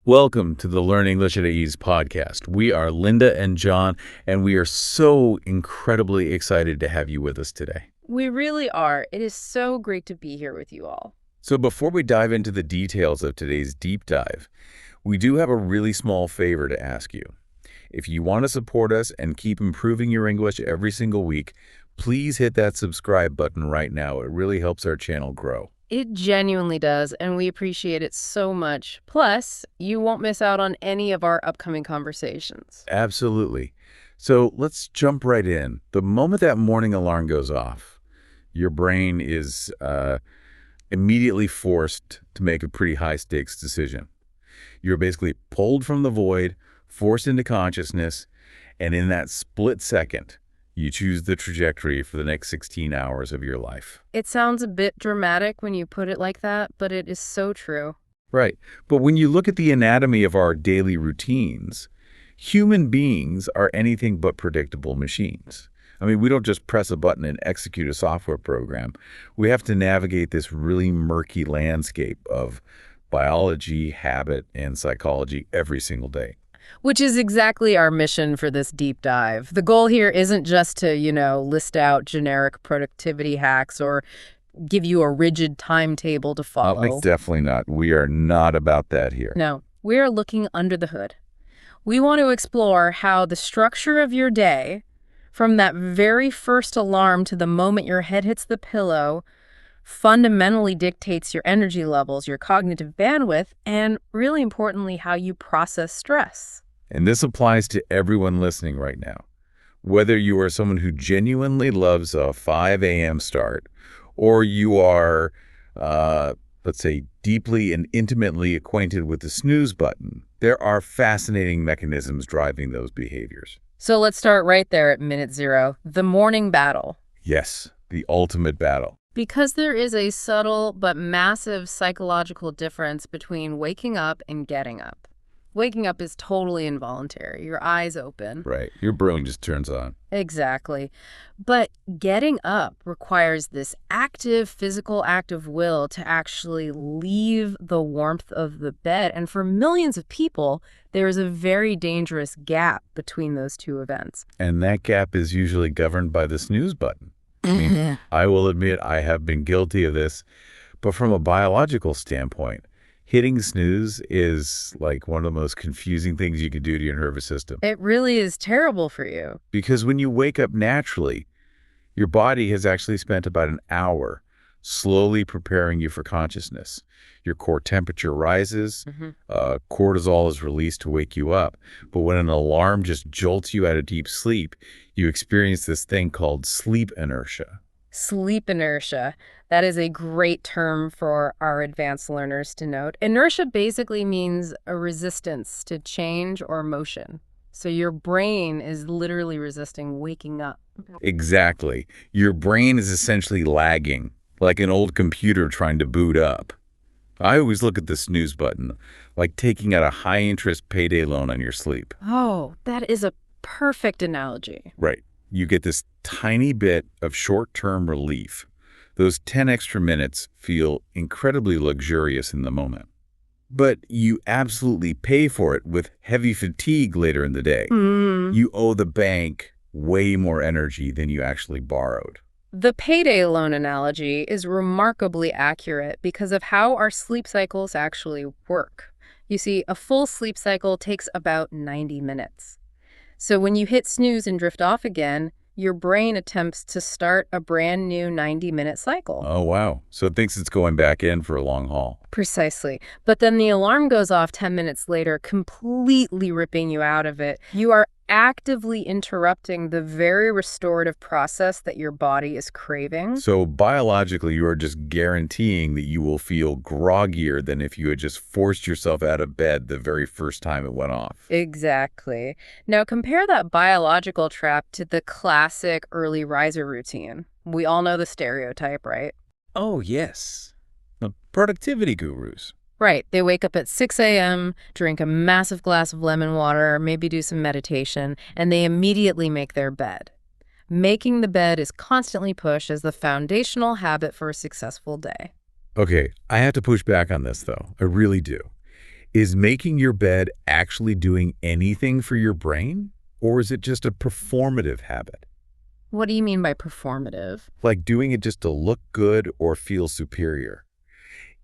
Welcome to the Learn English at Ease podcast. We are Linda and John, and we are so incredibly excited to have you with us today. We really are. It is so great to be here with you all. So before we dive into the details of today's deep dive, we do have a really small favor to ask you. If you want to support us and keep improving your English every single week, please hit that subscribe button right now. It really helps our channel grow. It genuinely does, and we appreciate it so much. Plus, you won't miss out on any of our upcoming conversations. Absolutely. So let's jump right in. The moment that morning alarm goes off, your brain is immediately forced to make a pretty high-stakes decision. You're basically pulled from the void, forced into consciousness, and in that split second, you choose the trajectory for the next 16 hours of your life. It sounds a bit dramatic when you put it like that, but it is so true. Right. But when you look at the anatomy of our daily routines, human beings are anything but predictable machines. I mean, we don't just press a button and execute a software program. We have to navigate this really murky landscape of biology, habit, and psychology every single day. Which is exactly our mission for this deep dive. The goal here isn't just to, list out generic productivity hacks or give you a rigid timetable to follow. Definitely not. We are not about that here. No, we are looking under the hood. We want to explore how the structure of your day, from that very first alarm to the moment your head hits the pillow, fundamentally dictates your energy levels, your cognitive bandwidth, and really importantly, how you process stress. And this applies to everyone listening right now. Whether you are someone who genuinely loves a 5 a.m. start, or you are, let's say, deeply and intimately acquainted with the snooze button, there are fascinating mechanisms driving those behaviors. So let's start right there at minute zero, the morning battle. Yes, the ultimate battle. Because there is a subtle but massive psychological difference between waking up and getting up. Waking up is totally involuntary. Your eyes open. Right. Your brain just turns on. Exactly. But getting up requires this active physical act of will to actually leave the warmth of the bed. And for millions of people, there is a very dangerous gap between those two events. And that gap is usually governed by the snooze button. I mean, I will admit I have been guilty of this, but from a biological standpoint, hitting snooze is like one of the most confusing things you can do to your nervous system. It really is terrible for you. Because when you wake up naturally, your body has actually spent about an hour slowly preparing you for consciousness. Your core temperature rises, cortisol is released to wake you up. But when an alarm just jolts you out of deep sleep, you experience this thing called sleep inertia. Sleep inertia. That is a great term for our advanced learners to note. Inertia basically means a resistance to change or motion. So your brain is literally resisting waking up. Exactly. Your brain is essentially lagging, like an old computer trying to boot up. I always look at the snooze button like taking out a high-interest payday loan on your sleep. Oh, that is a perfect analogy. Right. You get this tiny bit of short-term relief. Those 10 extra minutes feel incredibly luxurious in the moment. But you absolutely pay for it with heavy fatigue later in the day. You owe the bank way more energy than you actually borrowed. The payday loan analogy is remarkably accurate because of how our sleep cycles actually work. You see, a full sleep cycle takes about 90 minutes. So when you hit snooze and drift off again, your brain attempts to start a brand new 90-minute cycle. Oh, wow. So it thinks it's going back in for a long haul. Precisely. But then the alarm goes off 10 minutes later, completely ripping you out of it. You are actively interrupting the very restorative process that your body is craving. So biologically, you are just guaranteeing that you will feel groggier than if you had just forced yourself out of bed the very first time it went off. Exactly. Now compare that biological trap to the classic early riser routine. We all know the stereotype, right? Oh, yes. The productivity gurus. Right. They wake up at 6 a.m., drink a massive glass of lemon water, maybe do some meditation, and they immediately make their bed. Making the bed is constantly pushed as the foundational habit for a successful day. Okay, I have to push back on this, though. I really do. Is making your bed actually doing anything for your brain? Or is it just a performative habit? What do you mean by performative? Like doing it just to look good or feel superior?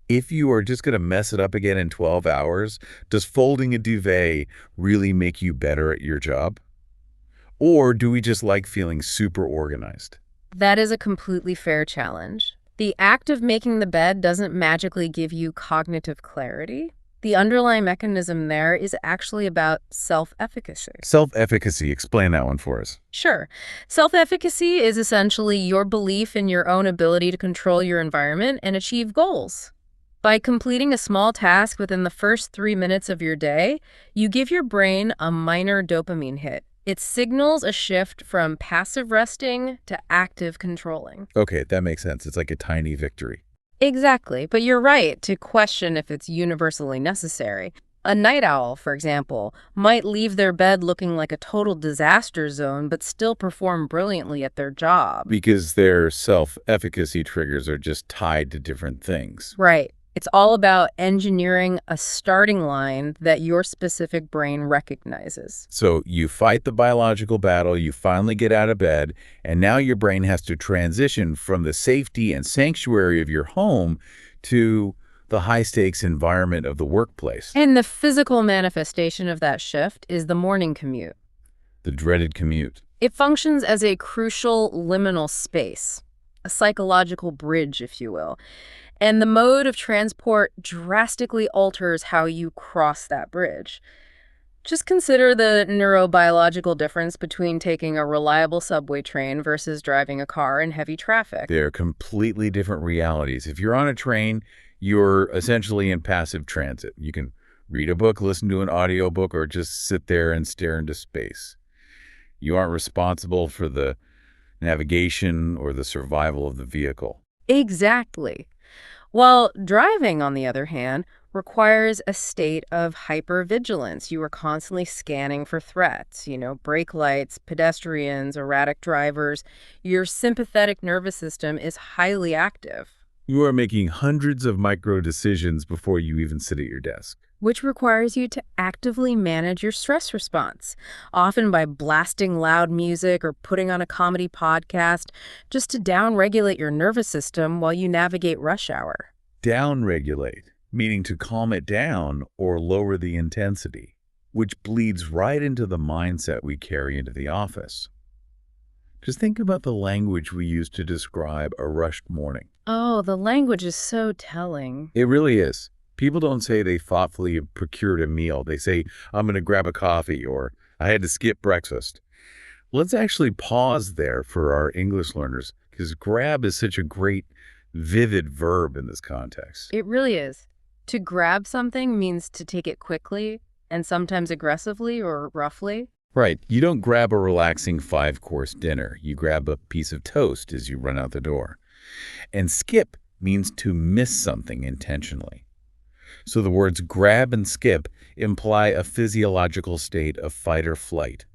If you are just going to mess it up again in 12 hours, does folding a duvet really make you better at your job? Or do we just like feeling super organized? That is a completely fair challenge. The act of making the bed doesn't magically give you cognitive clarity. The underlying mechanism there is actually about self-efficacy. Self-efficacy, explain that one for us. Sure. Self-efficacy is essentially your belief in your own ability to control your environment and achieve goals. By completing a small task within the first 3 minutes of your day, you give your brain a minor dopamine hit. It signals a shift from passive resting to active controlling. Okay, that makes sense. It's like a tiny victory. Exactly, but you're right to question if it's universally necessary. A night owl, for example, might leave their bed looking like a total disaster zone but still perform brilliantly at their job. Because their self-efficacy triggers are just tied to different things. Right. It's all about engineering a starting line that your specific brain recognizes. So you fight the biological battle, you finally get out of bed, and now your brain has to transition from the safety and sanctuary of your home to the high-stakes environment of the workplace. And the physical manifestation of that shift is the morning commute. The dreaded commute. It functions as a crucial liminal space, a psychological bridge, if you will. And the mode of transport drastically alters how you cross that bridge. Just consider the neurobiological difference between taking a reliable subway train versus driving a car in heavy traffic. They're completely different realities. If you're on a train, you're essentially in passive transit. You can read a book, listen to an audiobook, or just sit there and stare into space. You aren't responsible for the navigation or the survival of the vehicle. Exactly. While driving, on the other hand, requires a state of hypervigilance. You are constantly scanning for threats, brake lights, pedestrians, erratic drivers. Your sympathetic nervous system is highly active, You are making hundreds of micro decisions before you even sit at your desk. which requires you to actively manage your stress response, often by blasting loud music or putting on a comedy podcast just to downregulate your nervous system while you navigate rush hour. Downregulate, meaning to calm it down or lower the intensity, which bleeds right into the mindset we carry into the office. Just think about the language we use to describe a rushed morning. Oh, the language is so telling. It really is. People don't say they thoughtfully procured a meal. They say, I'm going to grab a coffee, or I had to skip breakfast. Let's actually pause there for our English learners, because grab is such a great, vivid verb in this context. It really is. To grab something means to take it quickly and sometimes aggressively or roughly. Right. You don't grab a relaxing 5-course dinner. You grab a piece of toast as you run out the door. And skip means to miss something intentionally. So the words grab and skip imply a physiological state of fight or flight.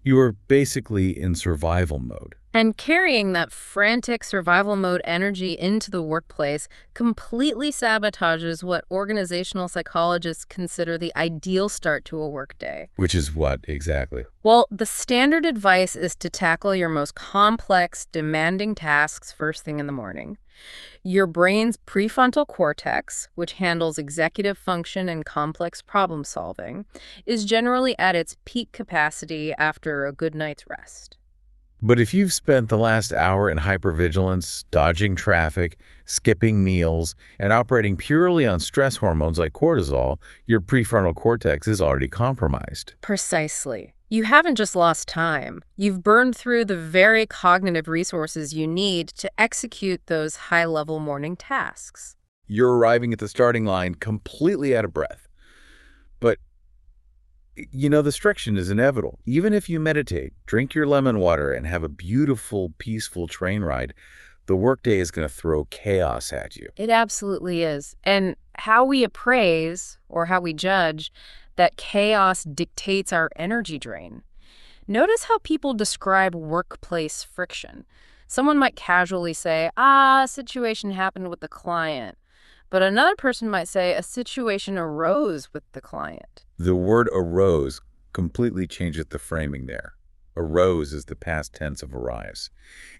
You are basically in survival mode. And carrying that frantic survival mode energy into the workplace completely sabotages what organizational psychologists consider the ideal start to a workday. Which is what exactly? Well, the standard advice is to tackle your most complex, demanding tasks first thing in the morning. Your brain's prefrontal cortex, which handles executive function and complex problem solving, is generally at its peak capacity after a good night's rest. But if you've spent the last hour in hypervigilance, dodging traffic, skipping meals, and operating purely on stress hormones like cortisol, your prefrontal cortex is already compromised. Precisely. You haven't just lost time. You've burned through the very cognitive resources you need to execute those high-level morning tasks. You're arriving at the starting line completely out of breath. But the distraction is inevitable. Even if you meditate, drink your lemon water, and have a beautiful, peaceful train ride, the workday is going to throw chaos at you. It absolutely is. And how we appraise, or how we judge, that chaos dictates our energy drain. Notice how people describe workplace friction. Someone might casually say, a situation happened with the client. But another person might say a situation arose with the client. The word arose completely changes the framing there. Arose is the past tense of arise.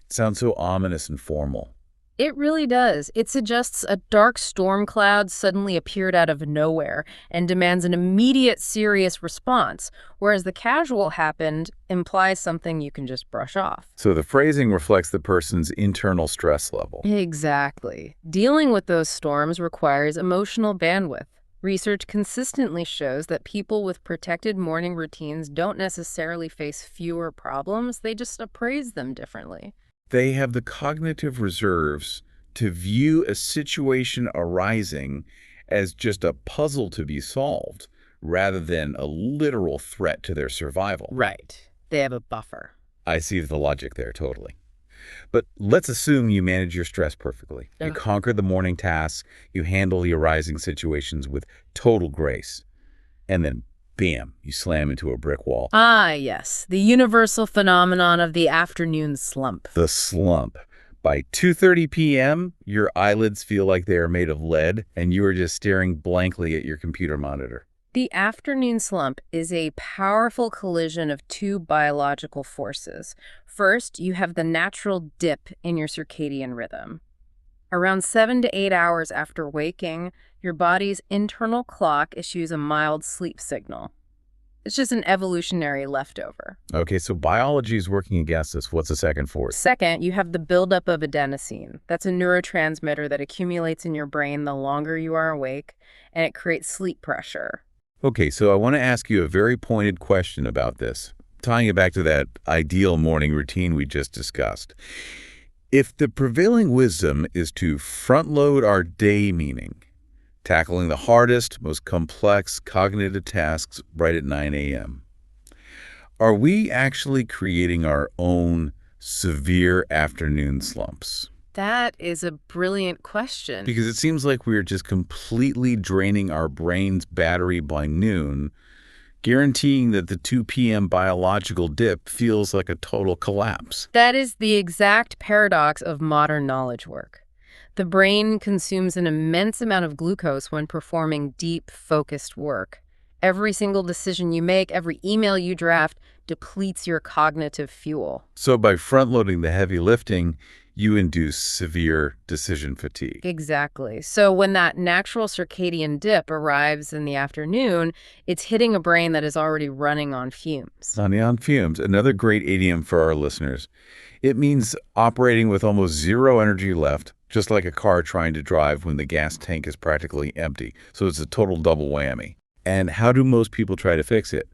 It sounds so ominous and formal. It really does. It suggests a dark storm cloud suddenly appeared out of nowhere and demands an immediate, serious response, whereas the casual happened implies something you can just brush off. So the phrasing reflects the person's internal stress level. Exactly. Dealing with those storms requires emotional bandwidth. Research consistently shows that people with protected morning routines don't necessarily face fewer problems, they just appraise them differently. They have the cognitive reserves to view a situation arising as just a puzzle to be solved, rather than a literal threat to their survival. Right. They have a buffer. I see the logic there, totally. But let's assume you manage your stress perfectly. You Okay. conquer the morning tasks, you handle the arising situations with total grace, and then, bam, you slam into a brick wall. Ah, yes. The universal phenomenon of the afternoon slump. The slump. By 2:30 p.m., your eyelids feel like they are made of lead, and you are just staring blankly at your computer monitor. The afternoon slump is a powerful collision of two biological forces. First, you have the natural dip in your circadian rhythm. Around 7 to 8 hours after waking, your body's internal clock issues a mild sleep signal. It's just an evolutionary leftover. Okay, so biology is working against us. What's the second force? Second, you have the buildup of adenosine. That's a neurotransmitter that accumulates in your brain the longer you are awake, and it creates sleep pressure. Okay, so I want to ask you a very pointed question about this, tying it back to that ideal morning routine we just discussed. If the prevailing wisdom is to front-load our day meaning, tackling the hardest, most complex cognitive tasks right at 9 a.m., are we actually creating our own severe afternoon slumps? That is a brilliant question. Because it seems like we're just completely draining our brain's battery by noon, guaranteeing that the 2 p.m. biological dip feels like a total collapse. That is the exact paradox of modern knowledge work. The brain consumes an immense amount of glucose when performing deep, focused work. Every single decision you make, every email you draft, depletes your cognitive fuel. So by front-loading the heavy lifting, you induce severe decision fatigue. Exactly. So when that natural circadian dip arrives in the afternoon, it's hitting a brain that is already running on fumes. Running on fumes, another great idiom for our listeners. It means operating with almost zero energy left, just like a car trying to drive when the gas tank is practically empty. So it's a total double whammy. And how do most people try to fix it?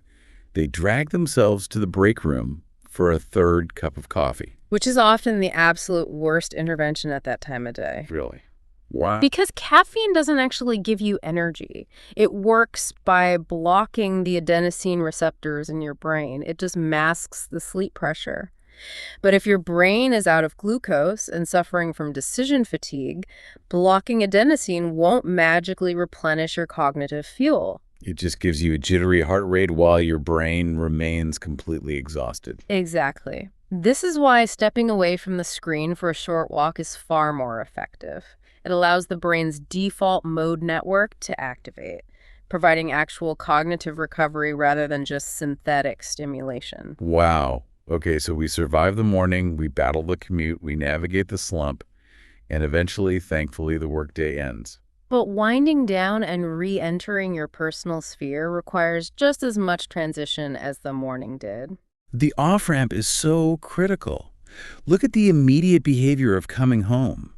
They drag themselves to the break room for a third cup of coffee. Which is often the absolute worst intervention at that time of day. Really? Wow. Because caffeine doesn't actually give you energy. It works by blocking the adenosine receptors in your brain. It just masks the sleep pressure. But if your brain is out of glucose and suffering from decision fatigue, blocking adenosine won't magically replenish your cognitive fuel. It just gives you a jittery heart rate while your brain remains completely exhausted. Exactly. This is why stepping away from the screen for a short walk is far more effective. It allows the brain's default mode network to activate, providing actual cognitive recovery rather than just synthetic stimulation. Wow. Okay, so we survive the morning, we battle the commute, we navigate the slump, and eventually, thankfully, the workday ends. But winding down and re-entering your personal sphere requires just as much transition as the morning did. The off-ramp is so critical. Look at the immediate behavior of coming home.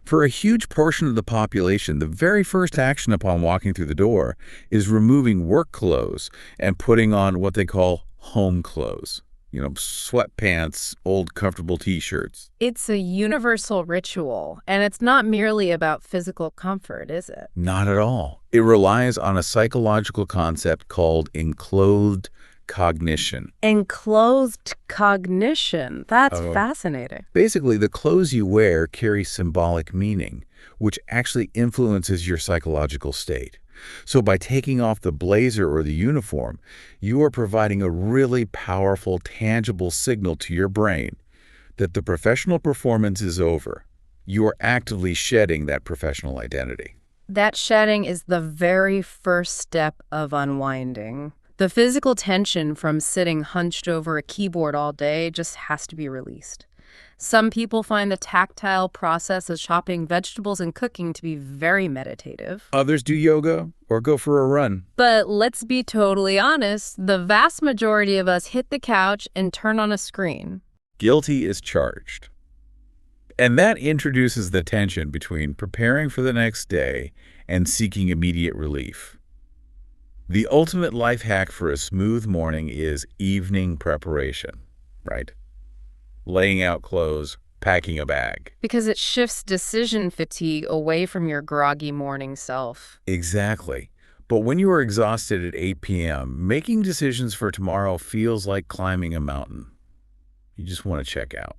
For a huge portion of the population, the very first action upon walking through the door is removing work clothes and putting on what they call home clothes. Sweatpants, old comfortable t-shirts. It's a universal ritual, and it's not merely about physical comfort, is it? Not at all. It relies on a psychological concept called enclothed cognition. Enclosed cognition. That's Oh. fascinating. Basically, the clothes you wear carry symbolic meaning, which actually influences your psychological state. So by taking off the blazer or the uniform, you are providing a really powerful, tangible signal to your brain that the professional performance is over. You're actively shedding that professional identity. That shedding is the very first step of unwinding. The physical tension from sitting hunched over a keyboard all day just has to be released. Some people find the tactile process of chopping vegetables and cooking to be very meditative. Others do yoga or go for a run. But let's be totally honest, the vast majority of us hit the couch and turn on a screen. Guilty is charged. And that introduces the tension between preparing for the next day and seeking immediate relief. The ultimate life hack for a smooth morning is evening preparation, right? Laying out clothes, packing a bag. Because it shifts decision fatigue away from your groggy morning self. Exactly. But when you are exhausted at 8 p.m., making decisions for tomorrow feels like climbing a mountain. You just want to check out.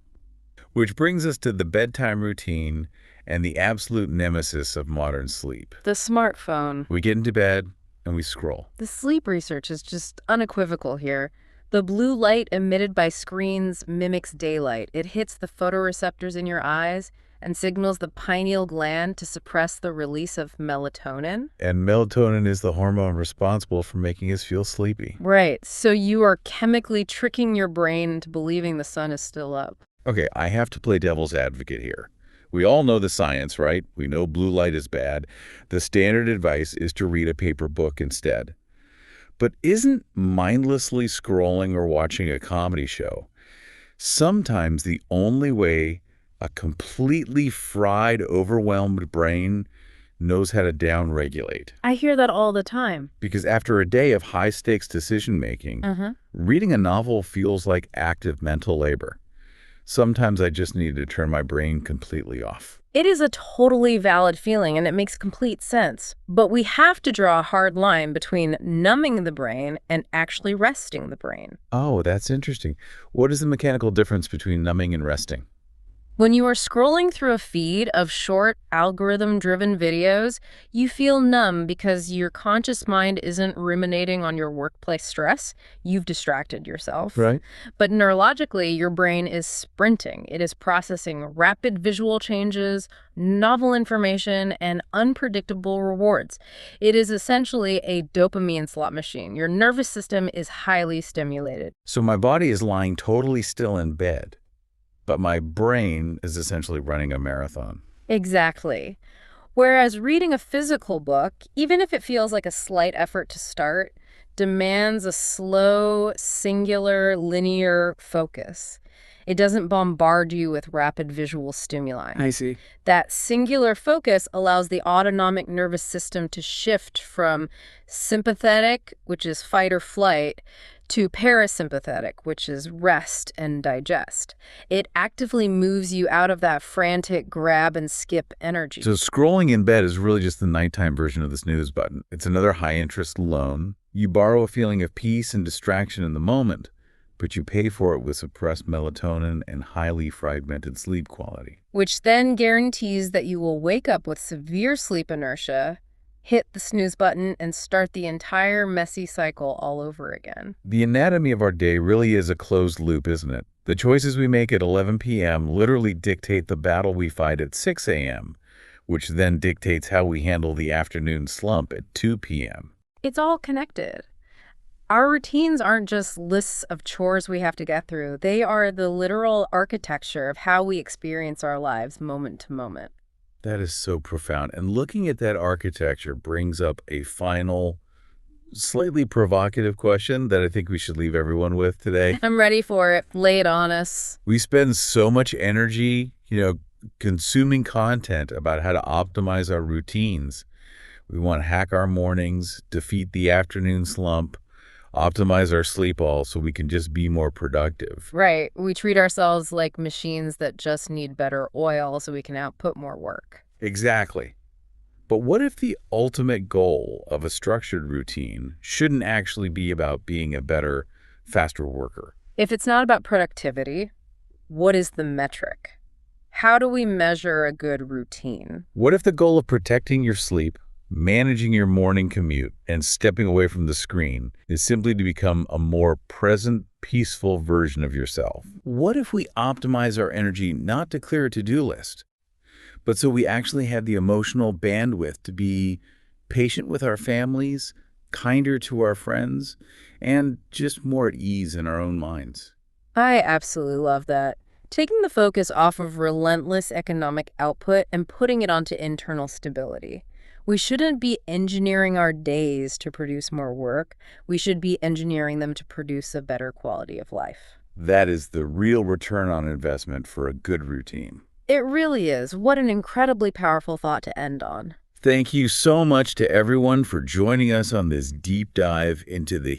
Which brings us to the bedtime routine and the absolute nemesis of modern sleep. The smartphone. We get into bed and we scroll. The sleep research is just unequivocal here. The blue light emitted by screens mimics daylight. It hits the photoreceptors in your eyes and signals the pineal gland to suppress the release of melatonin. And melatonin is the hormone responsible for making us feel sleepy. Right, so you are chemically tricking your brain into believing the sun is still up. Okay, I have to play devil's advocate here. We all know the science, right? We know blue light is bad. The standard advice is to read a paper book instead. But isn't mindlessly scrolling or watching a comedy show sometimes the only way a completely fried, overwhelmed brain knows how to downregulate? I hear that all the time. Because after a day of high-stakes decision-making, reading a novel feels like active mental labor. Sometimes I just need to turn my brain completely off. It is a totally valid feeling, and it makes complete sense. But we have to draw a hard line between numbing the brain and actually resting the brain. Oh, that's interesting. What is the mechanical difference between numbing and resting? When you are scrolling through a feed of short, algorithm-driven videos, you feel numb because your conscious mind isn't ruminating on your workplace stress. You've distracted yourself. Right. But neurologically, your brain is sprinting. It is processing rapid visual changes, novel information, and unpredictable rewards. It is essentially a dopamine slot machine. Your nervous system is highly stimulated. So my body is lying totally still in bed, but my brain is essentially running a marathon. Exactly. Whereas reading a physical book, even if it feels like a slight effort to start, demands a slow, singular, linear focus. It doesn't bombard you with rapid visual stimuli. I see. That singular focus allows the autonomic nervous system to shift from sympathetic, which is fight or flight, to parasympathetic, which is rest and digest. It actively moves you out of that frantic grab and skip energy. So scrolling in bed is really just the nighttime version of the snooze button. It's another high-interest loan. You borrow a feeling of peace and distraction in the moment, but you pay for it with suppressed melatonin and highly fragmented sleep quality. Which then guarantees that you will wake up with severe sleep inertia, hit the snooze button, and start the entire messy cycle all over again. The anatomy of our day really is a closed loop, isn't it? The choices we make at 11 p.m. literally dictate the battle we fight at 6 a.m., which then dictates how we handle the afternoon slump at 2 p.m. It's all connected. Our routines aren't just lists of chores we have to get through. They are the literal architecture of how we experience our lives moment to moment. That is so profound. And looking at that architecture brings up a final, slightly provocative question that I think we should leave everyone with today. I'm ready for it. Lay it on us. We spend so much energy, consuming content about how to optimize our routines. We want to hack our mornings, defeat the afternoon slump, optimize our sleep all so we can just be more productive. Right. We treat ourselves like machines that just need better oil so we can output more work. Exactly. But what if the ultimate goal of a structured routine shouldn't actually be about being a better, faster worker? If it's not about productivity, what is the metric? How do we measure a good routine? What if the goal of protecting your sleep, managing your morning commute, and stepping away from the screen is simply to become a more present, peaceful version of yourself? What if we optimize our energy not to clear a to-do list, but so we actually have the emotional bandwidth to be patient with our families, kinder to our friends, and just more at ease in our own minds. I absolutely love that. Taking the focus off of relentless economic output and putting it onto internal stability. We shouldn't be engineering our days to produce more work. We should be engineering them to produce a better quality of life. That is the real return on investment for a good routine. It really is. What an incredibly powerful thought to end on. Thank you so much to everyone for joining us on this deep dive into the